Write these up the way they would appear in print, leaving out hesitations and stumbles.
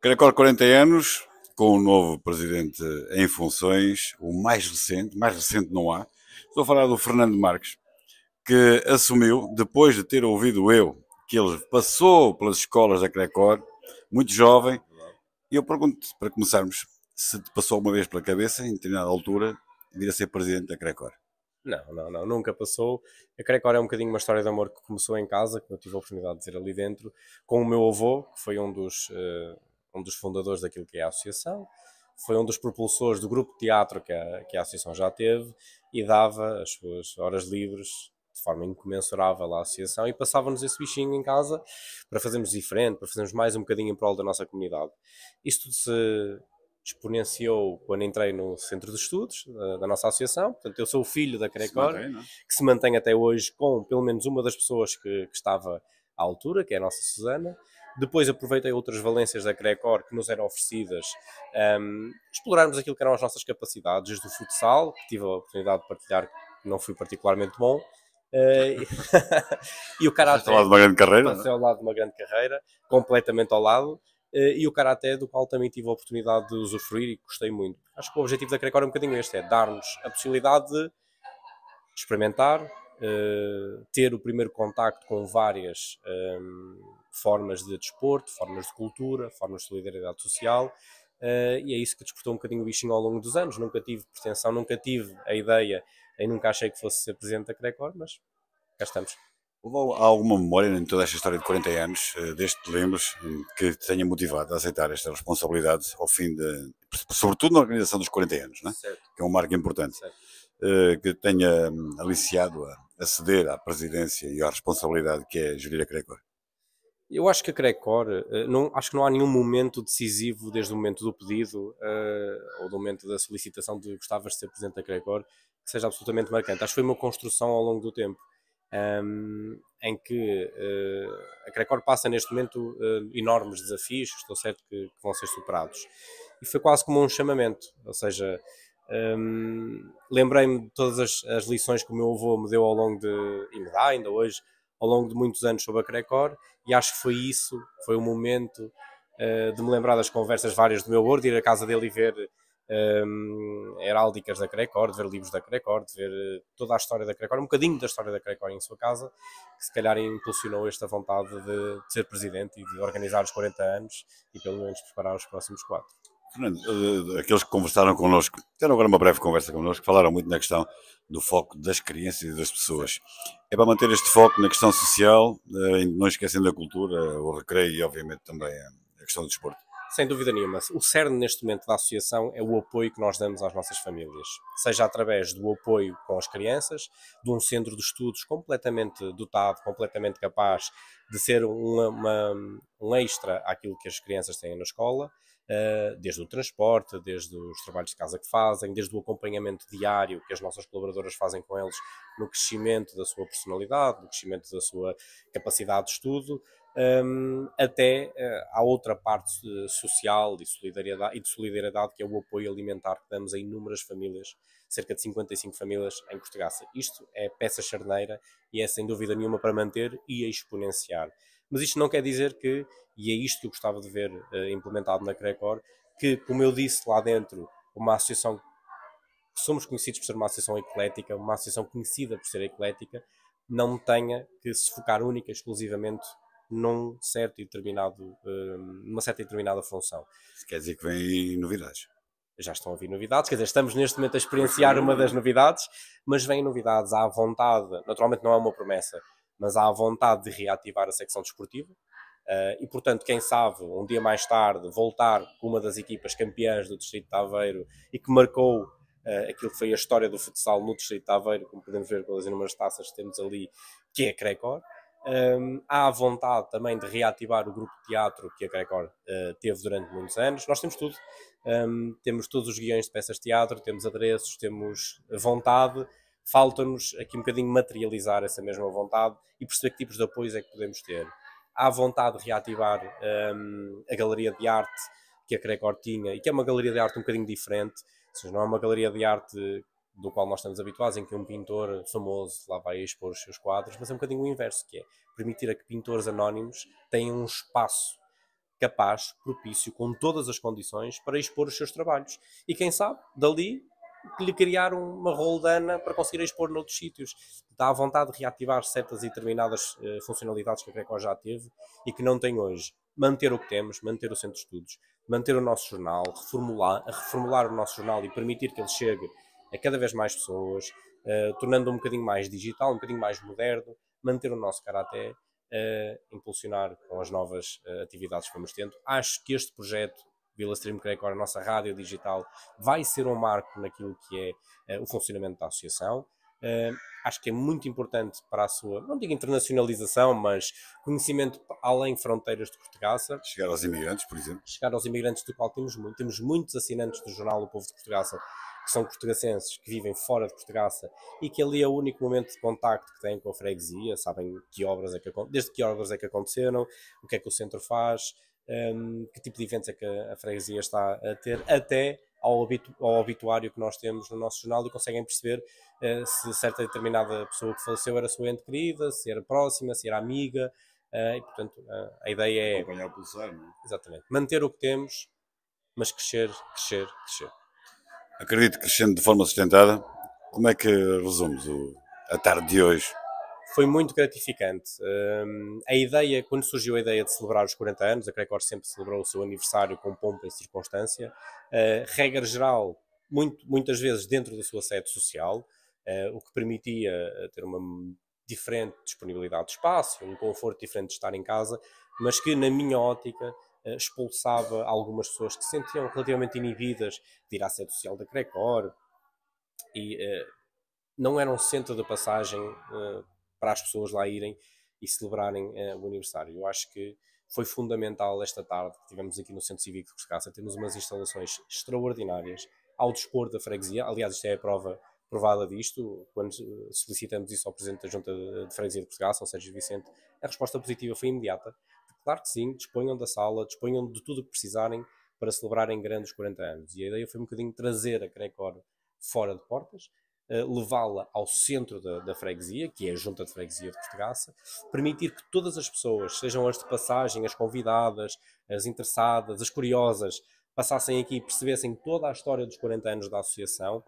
Crecor 40 anos, com o novo presidente em funções, o mais recente não há. Estou a falar do Fernando Marques, que assumiu, depois de ter ouvido eu, que ele passou pelas escolas da Crecor, muito jovem, e eu pergunto, para começarmos, se te passou alguma vez pela cabeça, em determinada altura, vir a ser presidente da Crecor. Não, nunca passou. A Crecor é um bocadinho uma história de amor que começou em casa, que eu tive a oportunidade de dizer ali dentro, com o meu avô, que foi um dos fundadores daquilo que é a associação, foi um dos propulsores do grupo de teatro que a associação já teve e dava as suas horas livres de forma incomensurável à associação e passava-nos esse bichinho em casa para fazermos diferente, para fazermos mais um bocadinho em prol da nossa comunidade. Isto se exponenciou quando entrei no centro de estudos da nossa associação. Portanto, eu sou o filho da Se Crecor, mantém, não é? que se mantém até hoje com pelo menos uma das pessoas que estava à altura, que é a nossa Susana. Depois aproveitei outras valências da Crecor que nos eram oferecidas, explorarmos aquilo que eram as nossas capacidades, desde o futsal, que tive a oportunidade de partilhar, que não fui particularmente bom, e o Passaste ao lado karaté, de uma grande carreira, não passei é? ao lado de uma grande carreira, completamente ao lado, e o karaté, do qual também tive a oportunidade de usufruir e gostei muito. Acho que o objetivo da Crecor é um bocadinho este, é dar-nos a possibilidade de experimentar, ter o primeiro contacto com várias formas de desporto, formas de cultura, formas de solidariedade social, e é isso que despertou um bocadinho o bichinho ao longo dos anos. Nunca tive pretensão, nunca tive a ideia, e nunca achei que fosse ser presidente da Crecor, mas cá estamos. Houve alguma memória em toda esta história de 40 anos, desde que te lembres, que te tenha motivado a aceitar esta responsabilidade ao fim de, sobretudo na organização dos 40 anos, né? Certo, Que é um marco importante, certo. que te tenha aliciado a ceder à presidência e à responsabilidade que é gerir a Crecor? Eu acho que a Crecor, acho que não há nenhum momento decisivo, desde o momento do pedido ou do momento da solicitação de gostavas de ser presidente da Crecor, que seja absolutamente marcante. Acho que foi uma construção ao longo do tempo, em que a Crecor passa neste momento enormes desafios, estou certo que vão ser superados. E foi quase como um chamamento, ou seja, lembrei-me de todas as lições que o meu avô me deu ao longo de, e me dá ainda hoje, ao longo de muitos anos sobre a Crecor, e acho que foi isso, foi o momento de me lembrar das conversas várias do meu avô, de ir à casa dele e ver heráldicas da Crecor, de ver livros da Crecor, de ver toda a história da Crecor, um bocadinho da história da Crecor em sua casa, que se calhar impulsionou esta vontade de ser presidente e de organizar os 40 anos e pelo menos preparar os próximos 4. Fernando, aqueles que conversaram connosco, tiveram agora uma breve conversa connosco, falaram muito na questão do foco das crianças e das pessoas. É para manter este foco na questão social, não esquecendo a cultura, o recreio e, obviamente, também a questão do desporto. Sem dúvida nenhuma. O cerne neste momento da associação é o apoio que nós damos às nossas famílias, seja através do apoio com as crianças, de um centro de estudos completamente dotado, completamente capaz de ser um extra àquilo que as crianças têm na escola, desde o transporte, desde os trabalhos de casa que fazem, desde o acompanhamento diário que as nossas colaboradoras fazem com eles no crescimento da sua personalidade, no crescimento da sua capacidade de estudo, até à outra parte social e de solidariedade, que é o apoio alimentar que damos a inúmeras famílias, cerca de 55 famílias em Cortegaça. Isto é peça charneira e é sem dúvida nenhuma para manter e exponenciar. Mas isto não quer dizer que, e é isto que eu gostava de ver implementado na Crecor, que, como eu disse lá dentro, uma associação que somos conhecidos por ser uma associação eclética, uma associação conhecida por ser eclética, não tenha que se focar única e exclusivamente numa certa e determinada função. Isso quer dizer que vem aí novidades. Já estão a vir novidades, quer dizer, estamos neste momento a experienciar uma das novidades, mas vêm novidades, há vontade, naturalmente não é uma promessa, mas há a vontade de reativar a secção desportiva, e portanto, quem sabe, um dia mais tarde, voltar com uma das equipas campeãs do Distrito de Aveiro e que marcou aquilo que foi a história do futsal no Distrito de Aveiro, como podemos ver pelas inúmeras taças que temos ali, que é a Crecor. Há a vontade também de reativar o grupo de teatro que a Crecor teve durante muitos anos. Nós temos tudo. Temos todos os guiões de peças de teatro, temos adereços, temos vontade. Falta-nos aqui um bocadinho materializar essa mesma vontade e perceber que tipos de apoios é que podemos ter. Há vontade de reativar a galeria de arte que a Crecor tinha e que é uma galeria de arte um bocadinho diferente, ou seja, não é uma galeria de arte do qual nós estamos habituados, em que um pintor famoso lá vai expor os seus quadros, mas é um bocadinho o inverso, que é permitir a que pintores anónimos tenham um espaço capaz, propício, com todas as condições para expor os seus trabalhos. E quem sabe, dali, lhe criar uma roldana para conseguir expor noutros sítios. Dá à vontade de reativar certas e determinadas funcionalidades que a Crecor já teve e que não tem hoje. Manter o que temos, manter o centro de estudos, manter o nosso jornal, reformular o nosso jornal e permitir que ele chegue a cada vez mais pessoas, tornando um bocadinho mais digital, um bocadinho mais moderno, manter o nosso karaté, impulsionar com as novas atividades que vamos tendo. Acho que este projeto, Vila Stream Crecor, a nossa rádio digital, vai ser um marco naquilo que é o funcionamento da associação. Acho que é muito importante para a sua, não digo internacionalização, mas conhecimento além fronteiras de Portugaça. Chegar aos imigrantes, por exemplo. Chegar aos imigrantes, do qual temos muitos assinantes do jornal O Povo de Portugaça, que são portuguesenses, que vivem fora de Portugaça e que ali é o único momento de contacto que têm com a freguesia, sabem que obras desde que obras é que aconteceram, o que é que o centro faz, que tipo de eventos é que a freguesia está a ter, até ao obituário que nós temos no nosso jornal, e conseguem perceber se certa determinada pessoa que faleceu era sua ente querida, se era próxima, se era amiga, e portanto a ideia é acompanhar o pulsar, não é? Exatamente, manter o que temos, mas crescer. Acredito que crescendo de forma sustentada. Como é que resumes a tarde de hoje? Foi muito gratificante. A ideia, quando surgiu a ideia de celebrar os 40 anos, a Crecor sempre celebrou o seu aniversário com pompa e circunstância. Regra geral, muitas vezes dentro da sua sede social, o que permitia ter uma diferente disponibilidade de espaço, um conforto diferente de estar em casa, mas que, na minha ótica, expulsava algumas pessoas que se sentiam relativamente inibidas de ir à sede social da Crecor e não era um centro de passagem para as pessoas lá irem e celebrarem o aniversário. Eu acho que foi fundamental esta tarde que tivemos aqui no Centro Cívico de Portugal. Temos umas instalações extraordinárias ao dispor da freguesia. Aliás, isto é a prova provada disto. Quando solicitamos isso ao Presidente da Junta de Freguesia de Portugal, São Sérgio Vicente, a resposta positiva foi imediata. Claro que sim, disponham da sala, disponham de tudo o que precisarem para celebrarem grandes 40 anos. E a ideia foi um bocadinho trazer a Crecor fora de portas, levá-la ao centro da freguesia, que é a Junta de Freguesia de Portugaça, permitir que todas as pessoas, sejam as de passagem, as convidadas, as interessadas, as curiosas, passassem aqui e percebessem toda a história dos 40 anos da associação,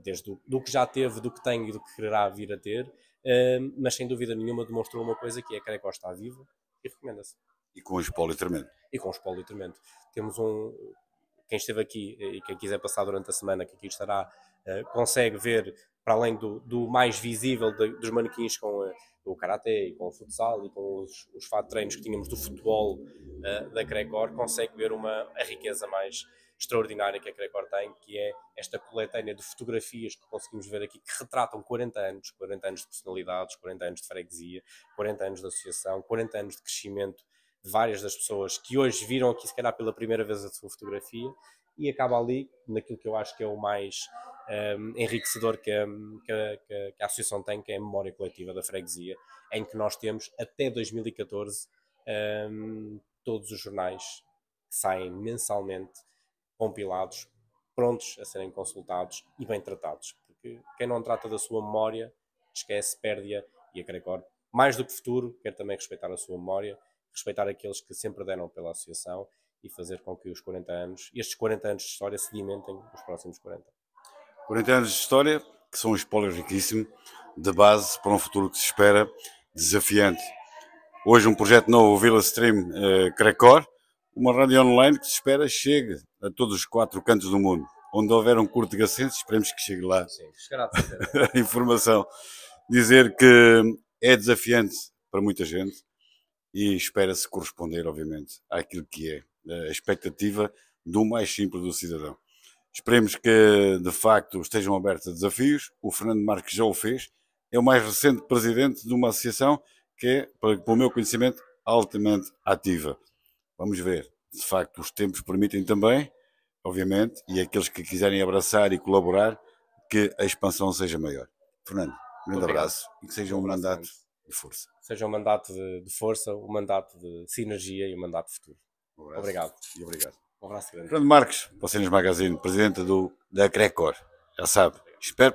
desde do que já teve, do que tem e do que quererá vir a ter, mas sem dúvida nenhuma demonstrou uma coisa, que é a Crecor está viva e recomenda-se. E com o espólio tremendo. E com o espólio tremendo. Temos quem esteve aqui e quem quiser passar durante a semana, que aqui estará, consegue ver, para além do mais visível dos manequins com o karaté e com o futsal e com os fato treinos que tínhamos do futebol da Crecor, consegue ver a riqueza mais extraordinária que a Crecor tem, que é esta coletânea de fotografias que conseguimos ver aqui, que retratam 40 anos de personalidades, 40 anos de freguesia, 40 anos de associação, 40 anos de crescimento de várias das pessoas que hoje viram aqui, se calhar pela primeira vez, a sua fotografia, e acaba ali naquilo que eu acho que é o mais enriquecedor que a associação tem, que é a memória coletiva da freguesia, em que nós temos até 2014 todos os jornais que saem mensalmente compilados, prontos a serem consultados e bem tratados, porque quem não trata da sua memória esquece, perde-a, e a Crecor, mais do que futuro, quer também respeitar a sua memória, respeitar aqueles que sempre deram pela associação e fazer com que estes 40 anos de história sedimentem os próximos 40. 40 anos de história, que são um espólio riquíssimo, de base para um futuro que se espera desafiante. Hoje um projeto novo, o Vila Stream Crecor, uma rádio online que se espera chegue a todos os 4 cantos do mundo. Onde houver um curto de gacense, esperemos que chegue lá. Sim, chegará a informação. Dizer que é desafiante para muita gente e espera-se corresponder, obviamente, àquilo que é a expectativa do mais simples do cidadão. Esperemos que, de facto, estejam abertos a desafios. O Fernando Marques já o fez. É o mais recente presidente de uma associação que é, pelo meu conhecimento, altamente ativa. Vamos ver. De facto, os tempos permitem também, obviamente, e aqueles que quiserem abraçar e colaborar, que a expansão seja maior. Fernando, um grande abraço e que seja um mandato de força. Seja um mandato de força, um mandato de sinergia e um mandato de futuro. Obrigado. E obrigado. Um abraço grande. Fernando Marques, Vocês Magazine, presidente da Crecor. Já sabe, espero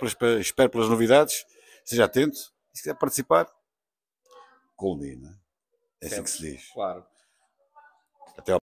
pelas novidades, seja atento. E se quiser participar, call me, não é? É assim que se diz. Claro. Até ao